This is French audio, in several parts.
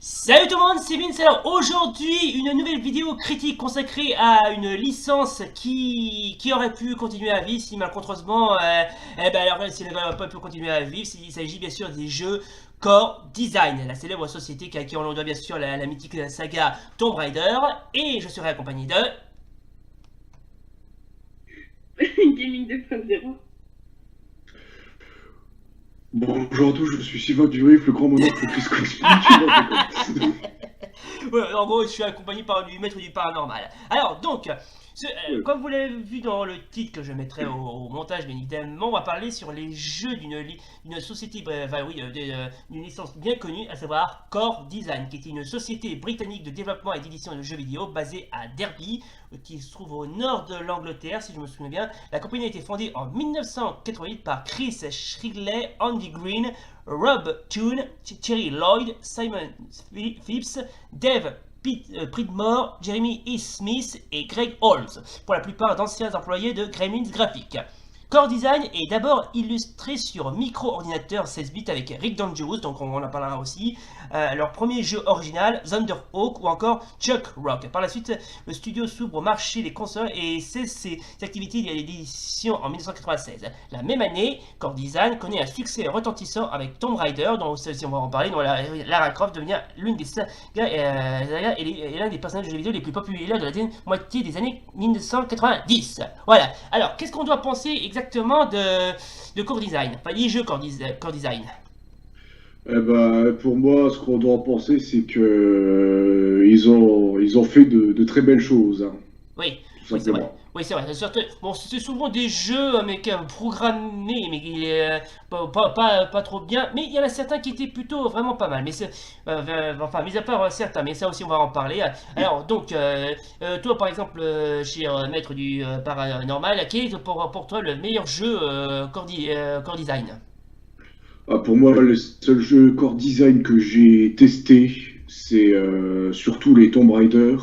Salut tout le monde, c'est Vince. Alors aujourd'hui, une nouvelle vidéo critique consacrée à une licence qui aurait pu continuer à vivre si malheureusement, alors si elle n'aurait pas pu continuer à vivre. Il s'agit bien sûr des jeux Core Design, la célèbre société à qui on doit bien sûr la mythique saga Tomb Raider. Et je serai accompagné de... Gaming 2.0. Bonjour à tous, je suis Sylvain Durif, le grand monarque de Chris Cosby. Ouais, en gros, je suis accompagné par du maître du paranormal. Alors, donc, Ouais. comme vous l'avez vu dans le titre que je mettrai au montage, bien évidemment, on va parler sur les jeux d'une société, d'une licence bien connue, à savoir Core Design, qui est une société britannique de développement et d'édition de jeux vidéo basée à Derby, qui se trouve au nord de l'Angleterre, si je me souviens bien. La compagnie a été fondée en 1988 par Chris Shrigley, Andy Green, Rob Toon, Thierry Lloyd, Simon Phillips, Dave Pridmore, Jeremy E. Smith et Greg Holmes, pour la plupart d'anciens employés de Gremlins Graphics. Core Design est d'abord illustré sur micro-ordinateur 16 bits avec Rick Dangerous, donc on en parlera aussi, leur premier jeu original, Thunderhawk ou encore Chuck Rock. Par la suite, le studio s'ouvre au marché des consoles et cesse ses activités d'édition en 1996. La même année, Core Design connaît un succès retentissant avec Tomb Raider, dont on va en parler, dont Lara Croft devient l'une des sagas et l'un des personnages de jeux vidéo les plus populaires de la deuxième moitié des années 1990. Voilà. Alors, qu'est-ce qu'on doit penser exactement de Core Design, enfin des jeux Core Design? Pour moi, ce qu'on doit en penser, c'est que ils ont fait de très belles choses, hein, Oui, tout oui c'est vrai. simplement. Oui, c'est vrai. Bon, c'est souvent des jeux mais programmés, mais pas trop bien. Mais il y en a certains qui étaient plutôt vraiment pas mal. Mais enfin, mis à part certains, mais ça aussi on va en parler. Alors, donc, toi par exemple, cher maître du paranormal, quel est pour toi le meilleur jeu Core Design? Ah, pour moi, le seul jeu core design que j'ai testé, c'est surtout les Tomb Raider.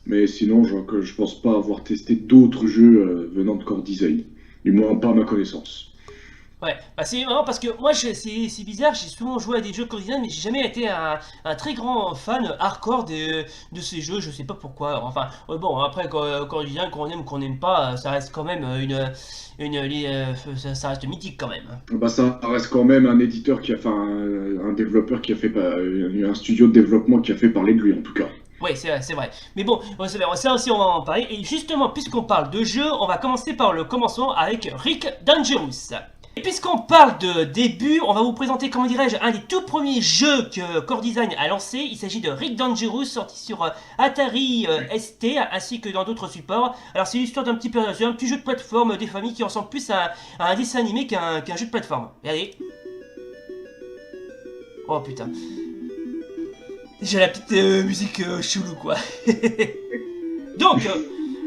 Mais sinon, je pense pas avoir testé d'autres jeux venant de core design. Du moins, pas à ma connaissance. Ouais, bah c'est marrant parce que moi c'est bizarre, j'ai souvent joué à des jeux Core Design mais j'ai jamais été un très grand fan hardcore de ces jeux, je sais pas pourquoi. Enfin, bon après Core Design qu'on aime ou qu'on n'aime pas, ça reste quand même ça reste mythique quand même. Ça reste quand même un éditeur qui a, enfin, un développeur qui a fait, un studio de développement qui a fait parler de lui en tout cas. Ouais, c'est vrai, c'est vrai. Mais bon, c'est vrai, ça aussi on va en parler. Et justement, puisqu'on parle de jeux, on va commencer par le commencement avec Rick Dangerous. Et puisqu'on parle de début, on va vous présenter, comment dirais-je, un des tout premiers jeux que Core Design a lancé. Il s'agit de Rick Dangerous, sorti sur Atari ST, ainsi que dans d'autres supports. Alors c'est l'histoire c'est un petit jeu de plateforme des familles qui ressemble plus à un dessin animé qu'un jeu de plateforme. Regardez. Oh putain. J'ai la petite musique chelou quoi. Donc,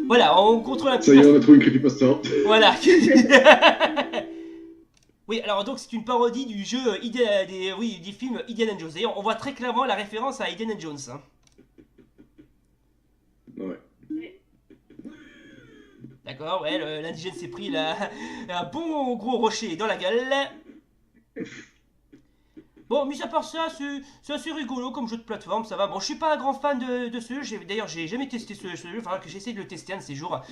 voilà, on contrôle un petit Ça y est, peu. on a trouvé une creepypasta. Voilà. Oui, alors donc c'est une parodie du jeu des films Indiana Jones. D'ailleurs, on voit très clairement la référence à Indiana Jones. Hein. Ouais. D'accord, ouais, l'indigène s'est pris un bon gros rocher dans la gueule. Bon, mis à part ça, c'est assez rigolo comme jeu de plateforme, ça va. Bon, je suis pas un grand fan de ce jeu. D'ailleurs, j'ai jamais testé ce jeu. Il faudra que j'essaie de le tester un de ces jours.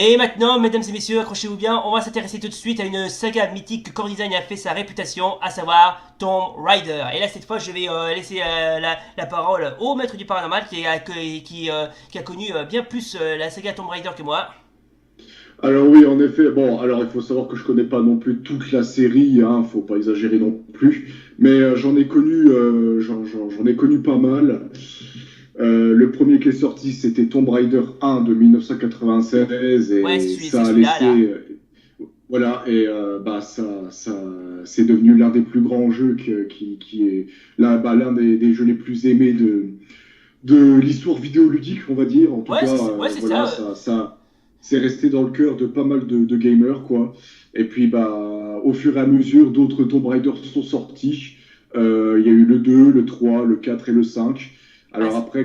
Et maintenant, mesdames et messieurs, accrochez-vous bien, on va s'intéresser tout de suite à une saga mythique que Core Design a fait sa réputation, à savoir Tomb Raider. Et là, cette fois, je vais laisser la parole au maître du paranormal qui a connu bien plus la saga Tomb Raider que moi. Alors oui, en effet. Bon, alors il faut savoir que je connais pas non plus toute la série, hein, faut pas exagérer non plus. Mais j'en ai connu pas mal. Le premier qui est sorti, c'était Tomb Raider 1 de 1996 Ouais, et c'est ça a celui-là, là. laissé, voilà, et bah c'est devenu l'un des plus grands jeux qui est l'un des jeux les plus aimés de l'histoire vidéoludique, on va dire. En tout Ouais, cas, ouais, c'est voilà, ça. ça c'est resté dans le cœur de pas mal de gamers, quoi. Et puis, bah, au fur et à mesure, d'autres Tomb Raider sont sortis. Il y a eu le 2, le 3, le 4 et le 5. Ouais, Alors après,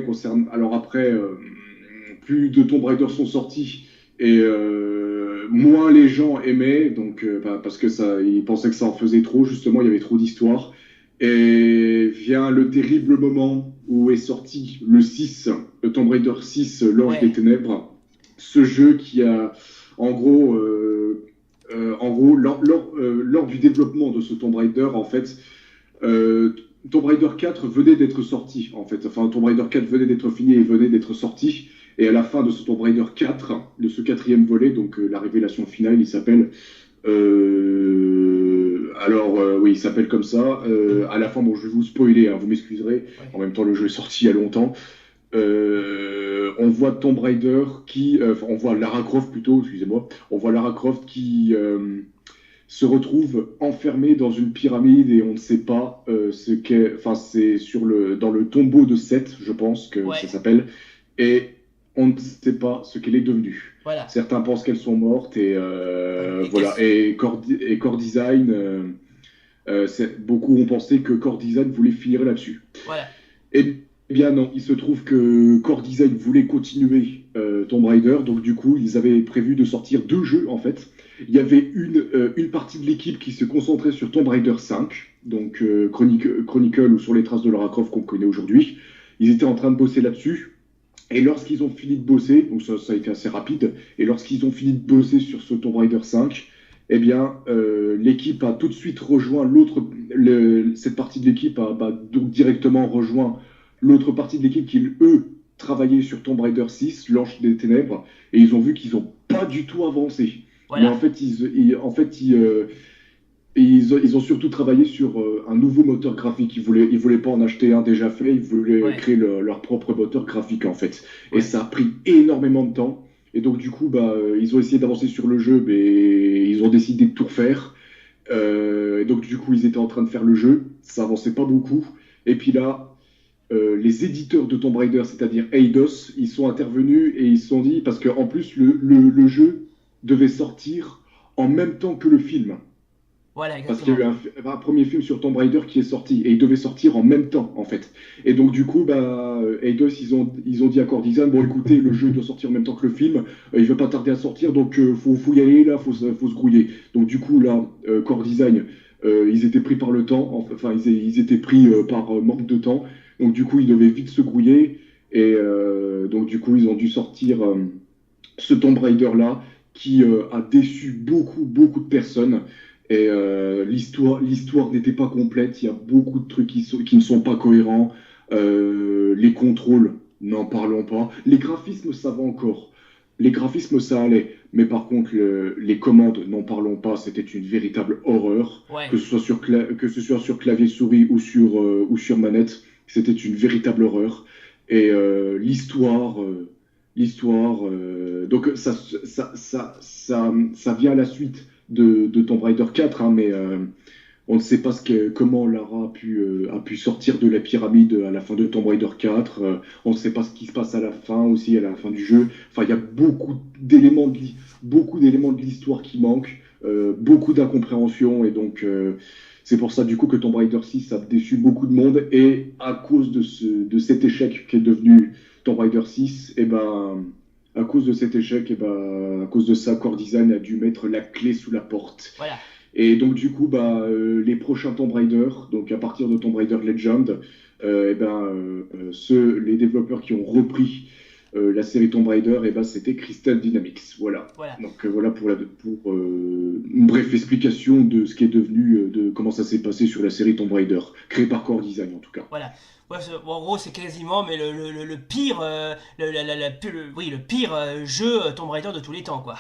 plus de Tomb Raider sont sortis et moins les gens aimaient, donc bah, parce que ils pensaient que ça en faisait trop. Justement, il y avait trop d'histoires. Et vient le terrible moment où est sorti le 6, le Tomb Raider 6, l'Ange des ouais. Ténèbres. Ce jeu qui a, en gros lors du développement de ce Tomb Raider, en fait, euh, Tomb Raider 4 venait d'être sorti, en fait. Enfin, Tomb Raider 4 venait d'être fini et venait d'être sorti. Et à la fin de ce Tomb Raider 4, de ce quatrième volet, donc la révélation finale, il s'appelle oui, il s'appelle comme ça. À la fin, bon, je vais vous spoiler, hein, vous m'excuserez. Ouais. En même temps, le jeu est sorti il y a longtemps. On voit Tomb Raider on voit Lara Croft plutôt, excusez-moi. On voit Lara Croft qui se retrouve enfermée dans une pyramide et on ne sait pas ce qu'est. Enfin, c'est dans le tombeau de Seth, je pense que ça Ouais, s'appelle. Et on ne sait pas ce qu'elle est devenue. voilà. Certains pensent qu'elles sont mortes et Ouais. Et voilà. qu'est-ce... Et Core Design, beaucoup ont pensé que Core Design voulait finir là-dessus. Voilà. Eh bien non, il se trouve que Core Design voulait continuer Tomb Raider, donc du coup ils avaient prévu de sortir deux jeux en fait. Il y avait une partie de l'équipe qui se concentrait sur Tomb Raider 5, donc Chronicle ou sur les traces de Lara Croft qu'on connaît aujourd'hui. Ils étaient en train de bosser là-dessus. Et lorsqu'ils ont fini de bosser, donc ça a été assez rapide, et lorsqu'ils ont fini de bosser sur ce Tomb Raider 5, eh bien, l'équipe a tout de suite rejoint cette partie de l'équipe a donc directement rejoint l'autre partie de l'équipe qui, eux, travaillaient sur Tomb Raider 6, l'Ange des Ténèbres, et ils ont vu qu'ils n'ont pas du tout avancé. Mais en Voilà. fait, ils ont surtout travaillé sur un nouveau moteur graphique. Ils voulaient pas en acheter un déjà fait, ils voulaient Ouais. créer leur propre moteur graphique en fait. Et Ouais. ça a pris énormément de temps. Et donc du coup, bah, ils ont essayé d'avancer sur le jeu, mais ils ont décidé de tout refaire. Et donc du coup, ils étaient en train de faire le jeu, ça avançait pas beaucoup. Et puis là, les éditeurs de Tomb Raider, c'est-à-dire Eidos, ils sont intervenus et ils se sont dit, parce qu'en plus, le jeu devait sortir en même temps que le film. Voilà, Parce qu'il y a eu exactement. un premier film sur Tomb Raider qui est sorti et il devait sortir en même temps en fait. Et donc du coup, bah, Eidos ils ont dit à Core Design, bon écoutez, le jeu doit sortir en même temps que le film, il va pas tarder à sortir, donc faut y aller là, faut se grouiller. Donc du coup là, Core Design, ils étaient pris par le temps, enfin ils étaient pris par manque de temps, donc du coup ils devaient vite se grouiller et donc du coup ils ont dû sortir ce Tomb Raider là qui a déçu beaucoup de personnes. Et l'histoire n'était pas complète. Il y a beaucoup de trucs qui ne sont pas cohérents. Les contrôles, n'en parlons pas. Les graphismes, ça va encore. Les graphismes, ça allait. Mais par contre, les commandes, n'en parlons pas. C'était une véritable horreur. Ouais. Que ce soit sur clavier souris ou sur manette, c'était une véritable horreur. Et donc ça vient à la suite de Tomb Raider 4, hein, mais on ne sait pas comment Lara a pu sortir de la pyramide à la fin de Tomb Raider 4. On ne sait pas ce qui se passe à la fin aussi, à la fin du jeu. Enfin, il y a beaucoup d'éléments de l'histoire qui manquent, beaucoup d'incompréhension, et donc c'est pour ça du coup que Tomb Raider 6 a déçu beaucoup de monde, et à cause de cet échec qui est devenu Tomb Raider 6, et ben à cause de cet échec, et à cause de ça, Core Design a dû mettre la clé sous la porte. Voilà. Et donc du coup, bah, les prochains Tomb Raider, donc à partir de Tomb Raider Legend, les développeurs qui ont repris la série Tomb Raider, c'était Crystal Dynamics. Voilà. Voilà. Donc voilà pour une brève explication de ce qui est devenu, de comment ça s'est passé sur la série Tomb Raider, créée par Core Design en tout cas. Voilà. Ouais, bon, en gros, c'est quasiment mais le pire, oui, le pire jeu Tomb Raider de tous les temps, quoi.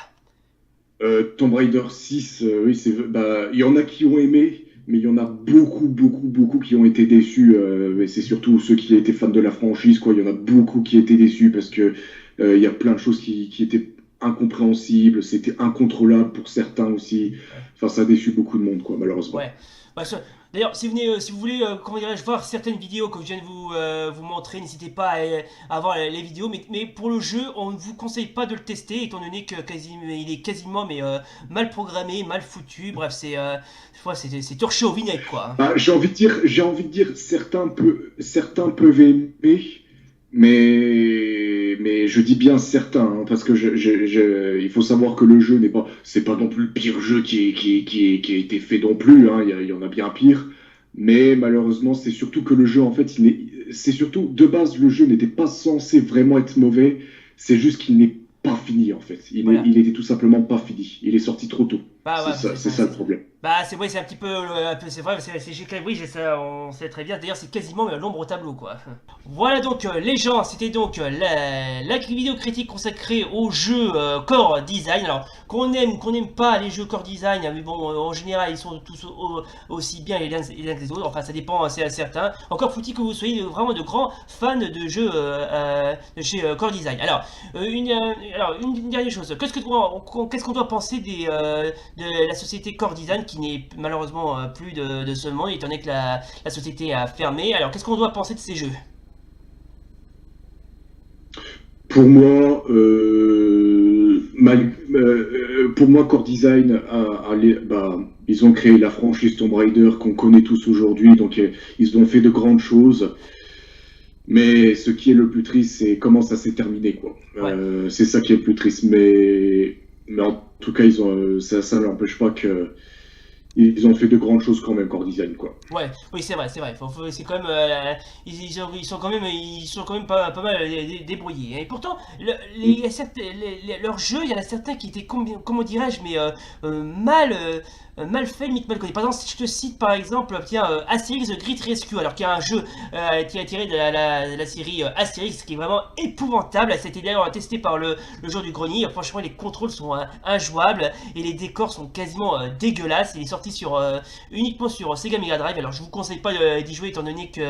Tomb Raider 6, oui, bah, il y en a qui ont aimé, mais il y en a beaucoup qui ont été déçus. Mais c'est surtout ceux qui étaient fans de la franchise, quoi. Il y en a beaucoup qui étaient déçus parce que il y a plein de choses qui étaient incompréhensibles, c'était incontrôlable pour certains aussi. Enfin, ça a déçu beaucoup de monde, quoi, malheureusement. Ouais. Bah, d'ailleurs, si vous voulez, comment dirais-je, voir certaines vidéos que je viens de vous montrer, n'hésitez pas à voir les vidéos. Mais pour le jeu, on ne vous conseille pas de le tester, étant donné que il est quasiment mal programmé, mal foutu. Bref, c'est torché au vinaigre, quoi. Ah, j'ai envie de dire, certains peuvent aimer, mais je dis bien certains, hein, parce que il faut savoir que le jeu c'est pas non plus le pire jeu qui a été fait non plus, hein, il y en a bien pire, mais malheureusement, c'est surtout que le jeu, en fait, c'est surtout, de base, le jeu n'était pas censé vraiment être mauvais, c'est juste qu'il n'est pas fini, en fait. Voilà. Il était tout simplement pas fini. Il est sorti trop tôt. Bah ouais, C'est ça le problème. Bah c'est un petit peu, c'est vrai, oui, on sait très bien. D'ailleurs, c'est quasiment l'ombre au tableau, quoi. Voilà donc les gens, c'était donc la vidéo critique consacrée au jeu Core Design. Alors qu'on n'aime pas les jeux Core Design, mais bon, en général, ils sont tous aussi bien les uns que les autres. Enfin, ça dépend, c'est certain. Encore faut-il que vous soyez vraiment de grands fans de jeux de chez Core Design. Alors, une dernière chose. Qu'est-ce qu'on doit penser de la société Core Design qui n'est malheureusement plus de ce monde étant donné que la société a fermé. Alors qu'est-ce qu'on doit penser de ces jeux? Pour moi, Core Design ils ont créé la franchise Tomb Raider qu'on connaît tous aujourd'hui, donc ils ont fait de grandes choses. Mais ce qui est le plus triste, c'est comment ça s'est terminé, quoi. Ouais. C'est ça qui est le plus triste. Mais en tout cas, ça n'empêche pas que ils ont fait de grandes choses quand même, Core Design, quoi. Ouais, oui c'est vrai. C'est quand même, ils sont quand même pas mal débrouillés. Et pourtant, leurs jeux, il y en a certains qui étaient, comment dirais-je, mais mal fait, limite mal connu. Par exemple, si je te cite par exemple, tiens, Asterix The Great Rescue, alors qu'il y a un jeu qui est tiré de la série Asterix qui est vraiment épouvantable. C'était d'ailleurs testé par le jour du grenier. Franchement, les contrôles sont injouables et les décors sont quasiment dégueulasses. Il est sorti uniquement sur Sega Mega Drive. Alors, je vous conseille pas d'y jouer étant donné que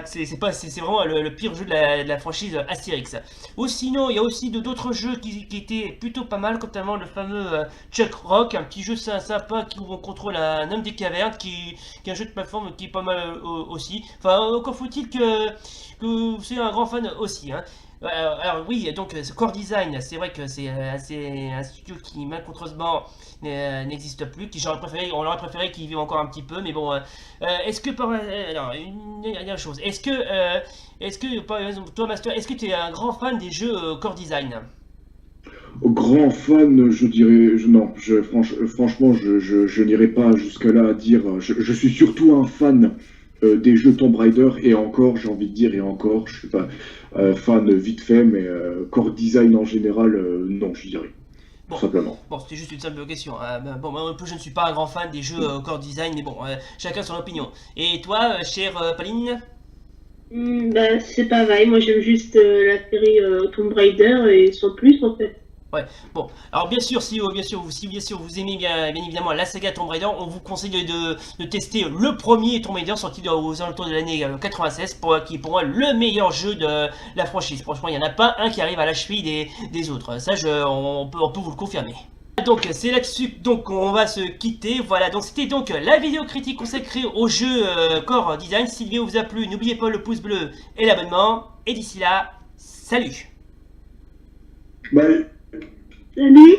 c'est vraiment le pire jeu de la franchise Astérix. Ou sinon, il y a aussi d'autres jeux qui étaient plutôt pas mal, notamment le fameux Chuck Rock, un petit jeu sympa où on contrôle un homme des cavernes, qui est un jeu de plateforme qui est pas mal aussi. Enfin, encore faut-il que vous soyez un grand fan aussi, hein. Alors oui, donc ce Core Design, c'est vrai que c'est un studio qui malheureusement n'existe plus, on aurait préféré qu'il vive encore un petit peu, mais bon, est-ce que alors une dernière chose, est-ce que par exemple toi Master, est-ce que tu es un grand fan des jeux Core Design? Grand fan, je dirais, non, franchement, je n'irai pas jusque-là à dire. Je suis surtout un fan des jeux Tomb Raider, et encore, j'ai envie de dire, et encore, je suis pas fan vite fait, mais Core Design en général, non, je dirais. Bon, Tout simplement. bon, c'était juste une simple question, hein. Bon, moi, je ne suis pas un grand fan des jeux Core Design, mais bon, chacun son opinion. Et toi, chère Pauline? Bah, c'est pareil, moi j'aime juste la série Tomb Raider et sans plus en fait. Ouais, bon, alors bien sûr, si vous aimez bien évidemment la saga Tomb Raider, on vous conseille de tester le premier Tomb Raider sorti aux alentours de l'année 96, qui est pour moi le meilleur jeu de la franchise. Franchement, il n'y en a pas un qui arrive à la cheville des autres. Ça, on peut vous le confirmer. Donc c'est là-dessus donc on va se quitter. Voilà, donc c'était donc la vidéo critique consacrée au jeu Core Design. Si la vidéo vous a plu, n'oubliez pas le pouce bleu et l'abonnement. Et d'ici là, salut. Bye. Salut!